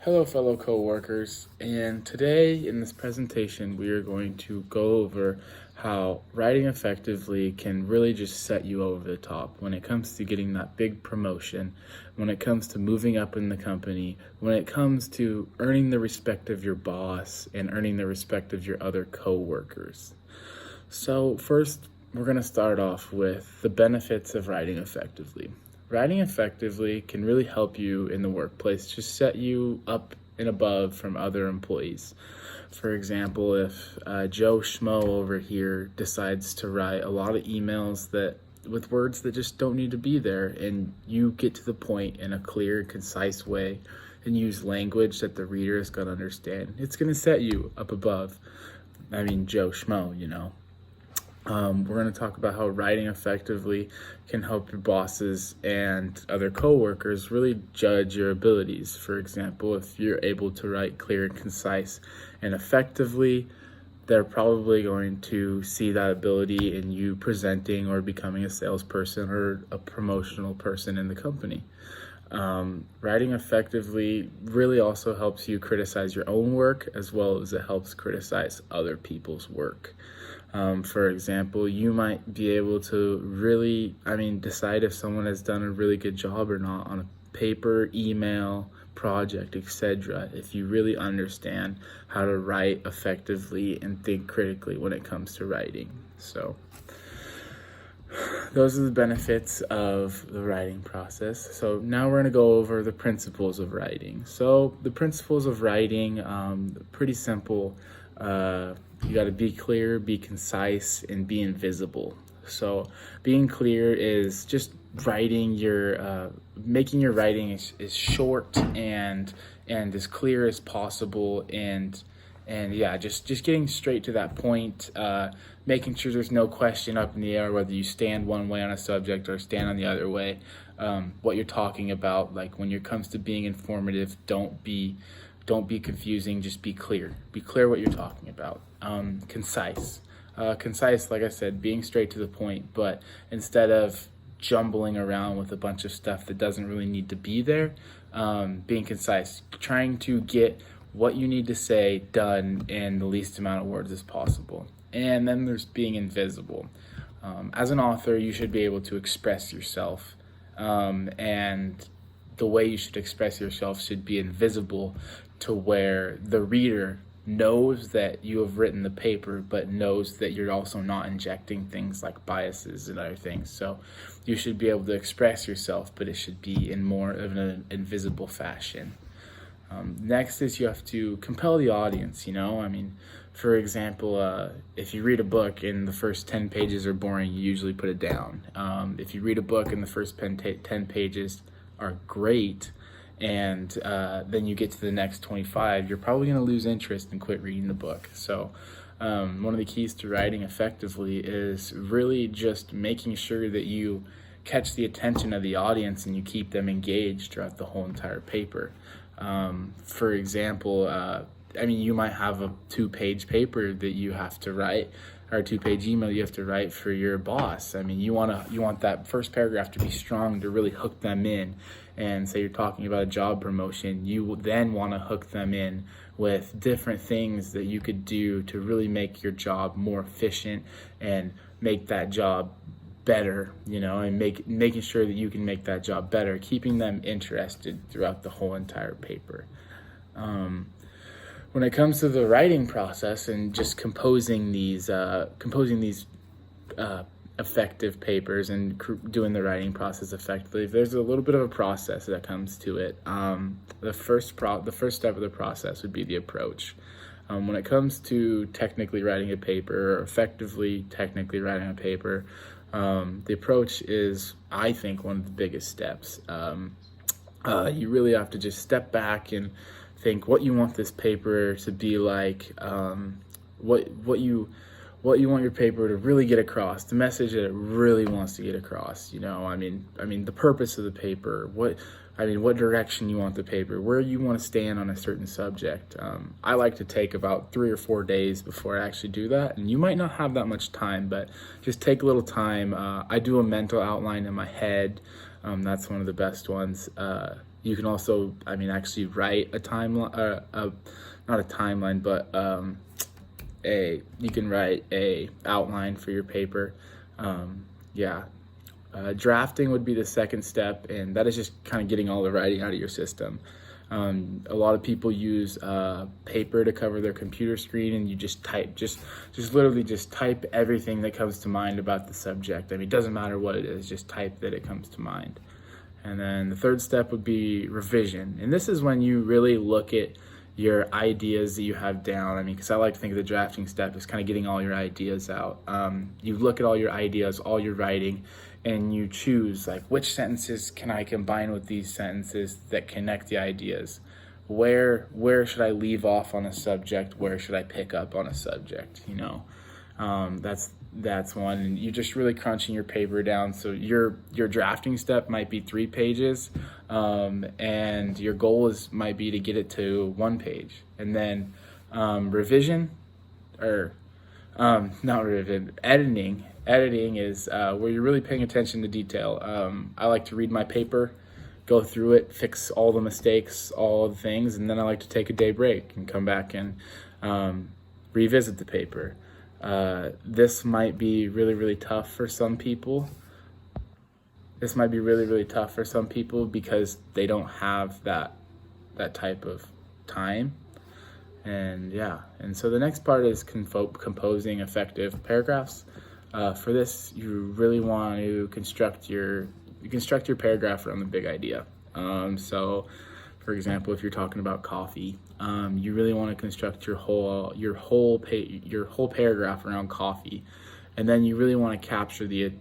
Hello, fellow coworkers, and today in this presentation we are going to go over how writing effectively can really just set you over the top when it comes to getting that big promotion, when it comes to moving up in the company, when it comes to earning the respect of your boss and earning the respect of your other coworkers. So first, we're going to start off with the benefits of writing effectively. Writing effectively can really help you in the workplace, just set you up and above from other employees. For example, if Joe Schmo over here decides to write a lot of emails with words that just don't need to be there, and you get to the point in a clear, concise way and use language that the reader is going to understand, it's going to set you up above. Joe Schmo. We're going to talk about how writing effectively can help your bosses and other coworkers really judge your abilities. For example, if you're able to write clear and concise and effectively, they're probably going to see that ability in you presenting or becoming a salesperson or a promotional person in the company. Writing effectively really also helps you criticize your own work as well as it helps criticize other people's work. For example, you might be able to really, decide if someone has done a really good job or not on a paper, email, project, etc. if you really understand how to write effectively and think critically when it comes to writing. So those are the benefits of the writing process. So now we're going to go over the principles of writing. So the principles of writing, pretty simple. You got to be clear, be concise, and be invisible. So being clear is just writing making your writing as short and as clear as possible, and yeah, just getting straight to that point, making sure there's no question up in the air whether you stand one way on a subject or stand on the other way. What you're talking about, like when it comes to being informative, don't be confusing, just be clear. Be clear what you're talking about. Concise. Concise, like I said, being straight to the point, but instead of jumbling around with a bunch of stuff that doesn't really need to be there, being concise, trying to get what you need to say done in the least amount of words as possible. And then there's being invisible. As an author, you should be able to express yourself, and the way you should express yourself should be invisible to where the reader knows that you have written the paper, but knows that you're also not injecting things like biases and other things. So you should be able to express yourself, but it should be in more of an invisible fashion. Next is you have to compel the audience, for example, if you read a book and the first 10 pages are boring, you usually put it down. If you read a book and the first 10 pages are great, and then you get to the next 25, you're probably going to lose interest and quit reading the book. So one of the keys to writing effectively is really just making sure that you catch the attention of the audience and you keep them engaged throughout the whole entire paper. For example, you might have a 2-page paper that you have to write, or a 2-page email you have to write for your boss. You want that first paragraph to be strong to really hook them in. And say you're talking about a job promotion, you then want to hook them in with different things that you could do to really make your job more efficient and make that job better, and making sure that you can make that job better, keeping them interested throughout the whole entire paper. When it comes to the writing process and just composing these effective papers and doing the writing process effectively, there's a little bit of a process that comes to it. The first step of the process would be the approach. When it comes to technically writing a paper, or effectively technically writing a paper, the approach is, I think, one of the biggest steps. You really have to just step back and think what you want this paper to be like, what you want your paper to really get across, the message that it really wants to get across. The purpose of the paper, what direction you want the paper, where you want to stand on a certain subject. I like to take about 3 or 4 days before I actually do that, and you might not have that much time, but just take a little time. I do a mental outline in my head. That's one of the best ones. You can also, actually write a timeline, not a timeline, but you can write a outline for your paper. Yeah. Drafting would be the second step, and that is just kind of getting all the writing out of your system. A lot of people use paper to cover their computer screen, and you just type, just literally just type everything that comes to mind about the subject. It doesn't matter what it is, just type that it comes to mind. And then the third step would be revision. And this is when you really look at your ideas that you have down. Because I like to think of the drafting step as kind of getting all your ideas out. You look at all your ideas, all your writing, and you choose like which sentences can I combine with these sentences that connect the ideas. Where should I leave off on a subject? Where should I pick up on a subject? That's one. And you're just really crunching your paper down. So your drafting step might be 3 pages, and your goal might be to get it to 1 page. And then revision, or not revision, editing. Editing is where you're really paying attention to detail. I like to read my paper, go through it, fix all the mistakes, all the things, and then I like to take a day break and come back and revisit the paper. This might be really, really tough for some people. This might be really, really tough for some people because they don't have that type of time. And so the next part is composing effective paragraphs. For this, you really want to construct your paragraph around the big idea. So, for example, if you're talking about coffee, you really want to construct your whole paragraph around coffee, and then you really want to capture the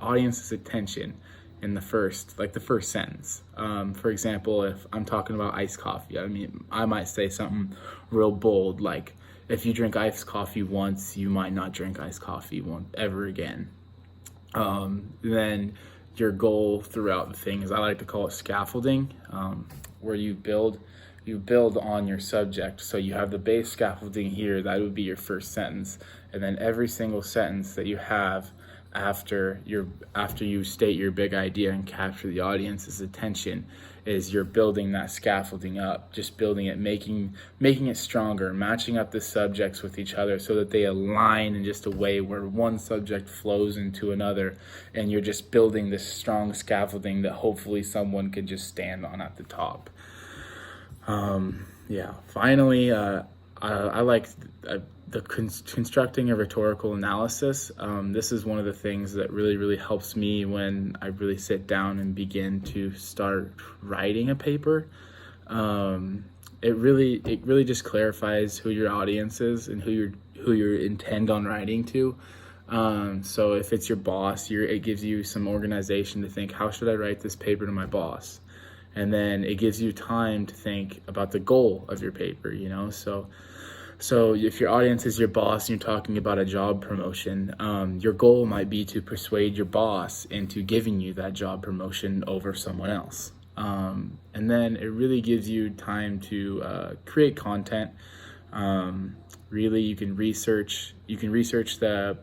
audience's attention in the first sentence. For example, if I'm talking about iced coffee, I might say something real bold like, if you drink iced coffee once, you might not drink iced coffee ever again. Then your goal throughout the thing is, I like to call it scaffolding, where you build on your subject. So you have the base scaffolding here, that would be your first sentence, and then every single sentence that you have after you state your big idea and capture the audience's attention is you're building that scaffolding up, just building it, making it stronger, matching up the subjects with each other so that they align in just a way where one subject flows into another, and you're just building this strong scaffolding that hopefully someone could just stand on at the top. Finally, I like the constructing a rhetorical analysis. This is one of the things that really, really helps me when I really sit down and begin to start writing a paper. It really just clarifies who your audience is and who you intend on writing to. So if it's your boss, it gives you some organization to think, how should I write this paper to my boss? And then it gives you time to think about the goal of your paper, So if your audience is your boss and you're talking about a job promotion, your goal might be to persuade your boss into giving you that job promotion over someone else. And then it really gives you time to create content. Really, you can research the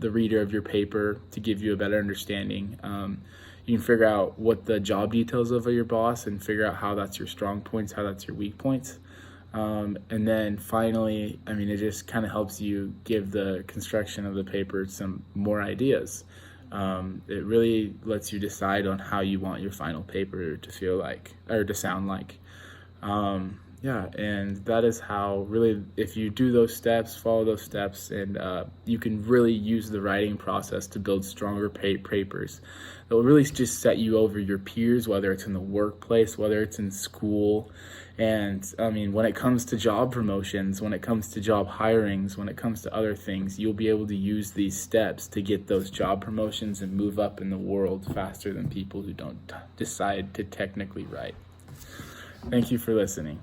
reader of your paper to give you a better understanding. You can figure out what the job details of your boss and figure out how that's your strong points, how that's your weak points. And then finally, it just kind of helps you give the construction of the paper some more ideas. It really lets you decide on how you want your final paper to feel like, or to sound like. And that is how, really, if you do those steps, follow those steps, and you can really use the writing process to build stronger papers. It will really just set you over your peers, whether it's in the workplace, whether it's in school. And when it comes to job promotions, when it comes to job hirings, when it comes to other things, you'll be able to use these steps to get those job promotions and move up in the world faster than people who don't decide to technically write. Thank you for listening.